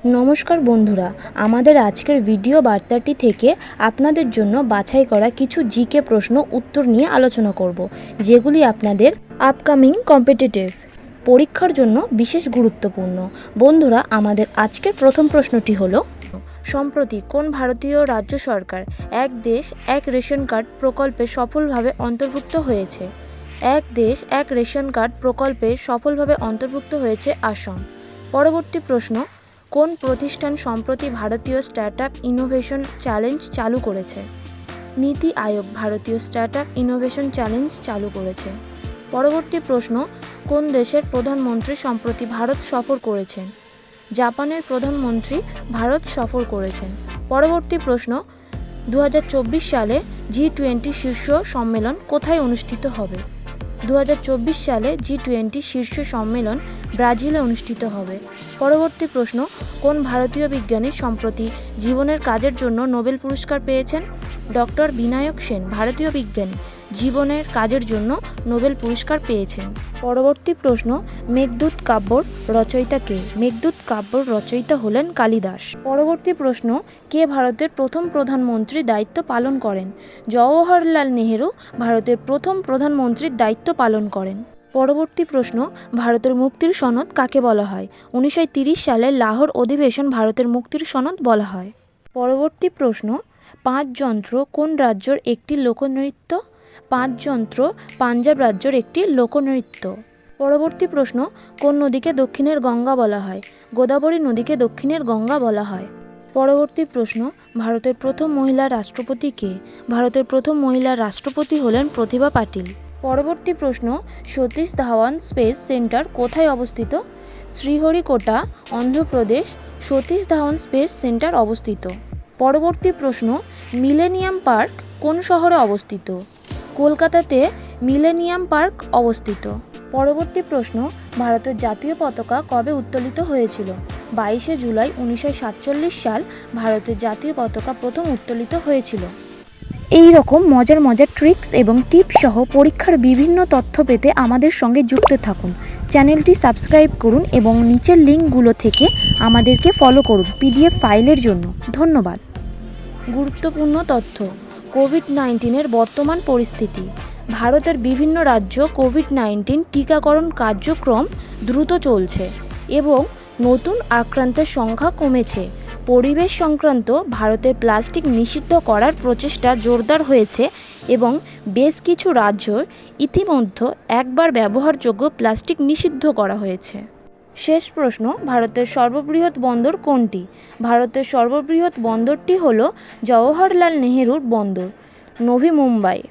নমস্কার বন্ধুরা, আমাদের আজকের ভিডিও বার্তাটি থেকে আপনাদের জন্য বাছাই করা কিছু জিকে প্রশ্ন উত্তর নিয়ে আলোচনা করব, যেগুলি আপনাদের আপকামিং কম্পিটিটিভ পরীক্ষার জন্য বিশেষ গুরুত্বপূর্ণ। বন্ধুরা, আমাদের আজকের প্রথম প্রশ্নটি হলো, সম্প্রতি কোন ভারতীয় রাজ্য সরকার এক দেশ এক রেশন কার্ড প্রকল্পে সফলভাবে অন্তর্ভুক্ত হয়েছে? এক দেশ এক রেশন কার্ড প্রকল্পে সফলভাবে অন্তর্ভুক্ত হয়েছে আসাম। পরবর্তী প্রশ্ন, কোন প্রতিষ্ঠান সম্প্রতি ভারতীয় স্টার্টআপ ইনোভেশন চ্যালেঞ্জ চালু করেছে? নীতি আয়োগ ভারতীয় স্টার্টআপ ইনোভেশন চ্যালেঞ্জ চালু করেছে। পরবর্তী প্রশ্ন, কোন দেশের প্রধানমন্ত্রী সম্প্রতি ভারত সফর করেছেন? জাপানের প্রধানমন্ত্রী ভারত সফর করেছেন। পরবর্তী প্রশ্ন, 2024 সালে G20 শীর্ষ সম্মেলন কোথায় অনুষ্ঠিত হবে? 2024 সালে G20 শীর্ষ সম্মেলন ব্রাজিলে অনুষ্ঠিত হবে। পরবর্তী প্রশ্ন, কোন ভারতীয় বিজ্ঞানী সম্প্রতি জীবনের কাজের জন্য নোবেল পুরস্কার পেয়েছেন? ডক্টর বিনায়ক সেন ভারতীয় বিজ্ঞানী জীবনের কাজের জন্য নোবেল পুরস্কার পেয়েছেন। পরবর্তী প্রশ্ন, মেঘদূত কাব্যর রচয়িতা কে? মেঘদূত কাব্যর রচয়িতা হলেন কালিদাস। পরবর্তী প্রশ্ন, কে ভারতের প্রথম প্রধানমন্ত্রীর দায়িত্ব পালন করেন? জওহরলাল নেহেরু ভারতের প্রথম প্রধানমন্ত্রীর দায়িত্ব পালন করেন। পরবর্তী প্রশ্ন, ভারতের মুক্তির সনদ কাকে বলা হয়? 1930 সালের লাহোর অধিবেশন ভারতের মুক্তির সনদ বলা হয়। পরবর্তী প্রশ্ন, পাঁচ যন্ত্র কোন রাজ্যের একটি লোকনৃত্য? পাঁচ যন্ত্র পাঞ্জাব রাজ্যের একটি লোকনৃত্য। পরবর্তী প্রশ্ন, কোন নদীকে দক্ষিণের গঙ্গা বলা হয়? গোদাবরী নদীকে দক্ষিণের গঙ্গা বলা হয়। পরবর্তী প্রশ্ন, ভারতের প্রথম মহিলা রাষ্ট্রপতি কে? ভারতের প্রথম মহিলা রাষ্ট্রপতি হলেন প্রতিভা পাটিল। পরবর্তী প্রশ্ন, সতীশ ধাওয়ান স্পেস সেন্টার কোথায় অবস্থিত? শ্রীহরিকোটা, অন্ধ্রপ্রদেশ সতীশ ধাওয়ান স্পেস সেন্টার অবস্থিত। পরবর্তী প্রশ্ন, মিলেনিয়াম পার্ক কোন শহরে অবস্থিত? কলকাতাতে মিলেনিয়াম পার্ক অবস্থিত। পরবর্তী প্রশ্ন, ভারতের জাতীয় পতাকা কবে উত্তোলিত হয়েছিল? 22শে জুলাই 1947 সাল ভারতের জাতীয় পতাকা প্রথম উত্তোলিত হয়েছিল। এই রকম মজার মজার ট্রিক্স এবং টিপস সহ পরীক্ষার বিভিন্ন তথ্য পেতে আমাদের সঙ্গে যুক্ত থাকুন। চ্যানেলটি সাবস্ক্রাইব করুন এবং নিচের লিঙ্কগুলো থেকে আমাদেরকে ফলো করুন PDF ফাইলের জন্য। ধন্যবাদ। গুরুত্বপূর্ণ তথ্য, কোভিড-19 বর্তমান পরিস্থিতি। ভারতের বিভিন্ন রাজ্য কোভিড-19 টিকাকরণ কার্যক্রম দ্রুত চলছে এবং নতুন আক্রান্তের সংখ্যা কমেছে। পরিবেশ সংক্রান্ত ভারতে প্লাস্টিক নিষিদ্ধ করার প্রচেষ্টা জোরদার হয়েছে এবং বেশ কিছু রাজ্য ইতিমধ্যে একবার ব্যবহারযোগ্য প্লাস্টিক নিষিদ্ধ করা হয়েছে। শেষ প্রশ্ন, ভারতের সর্ববৃহৎ বন্দর কোনটি? ভারতের সর্ববৃহৎ বন্দরটি হল জওহরলাল নেহেরুর বন্দর, নভি মুম্বাই।